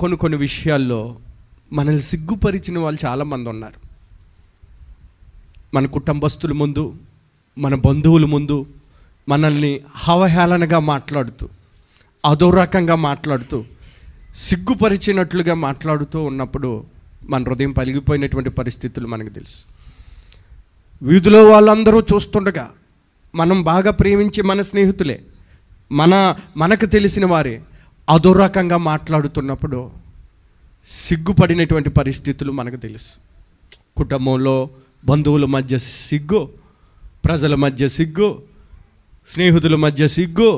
కొన్ని విషయాల్లో మనల్ని సిగ్గుపరిచిన వాళ్ళు చాలామంది ఉన్నారు. మన కుటుంబస్తుల ముందు, మన బంధువుల ముందు మనల్ని అవహేళనగా మాట్లాడుతూ, అదో రకంగా మాట్లాడుతూ, సిగ్గుపరిచినట్లుగా మాట్లాడుతూ ఉన్నప్పుడు మన హృదయం పలిగిపోయినటువంటి పరిస్థితులు మనకు తెలుసు. వీధిలో వాళ్ళందరూ చూస్తుండగా, మనం బాగా ప్రేమించే మన స్నేహితులే, మనకు తెలిసిన వారే అదో రకంగా మాట్లాడుతున్నప్పుడు సిగ్గుపడినటువంటి పరిస్థితులు మనకు తెలుసు. కుటుంబంలో బంధువుల మధ్య సిగ్గు, ప్రజల మధ్య సిగ్గు, స్నేహితుల మధ్య సిగ్గు,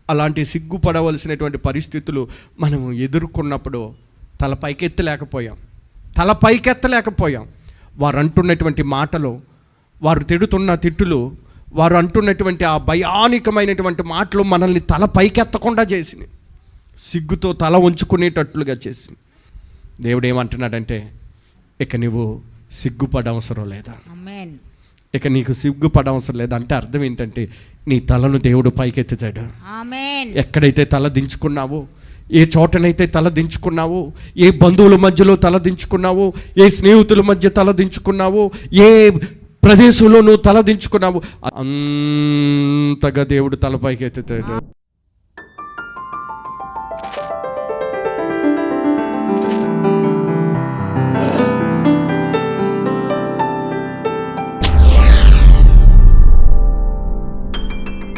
అలాంటి సిగ్గుపడవలసినటువంటి పరిస్థితులు మనం ఎదుర్కొన్నప్పుడు తల పైకెత్తలేకపోయాం. వారు అంటున్నటువంటి మాటలు, వారు తిడుతున్న తిట్టులు, వారు అంటున్నటువంటి ఆ భయానికమైనటువంటి మాటలు మనల్ని తల పైకెత్తకుండా చేసినాయి, సిగ్గుతో తల ఉంచుకునేటట్లుగా చేసింది. దేవుడు ఏమంటున్నాడంటే, ఇక నువ్వు సిగ్గుపడవసరం లేదా, ఇక నీకు సిగ్గుపడవసరం లేదా. అంటే అర్థం ఏంటంటే, నీ తలను దేవుడు పైకెత్తుతాడు. ఎక్కడైతే తల దించుకున్నావో, ఏ చోటనైతే తల దించుకున్నావో, ఏ బంధువుల మధ్యలో తల దించుకున్నావో, ఏ స్నేహితుల మధ్య తల దించుకున్నావో, ఏ ప్రదేశంలో నువ్వు తల దించుకున్నావు, అంతగా దేవుడు తల పైకెత్తుతాడు.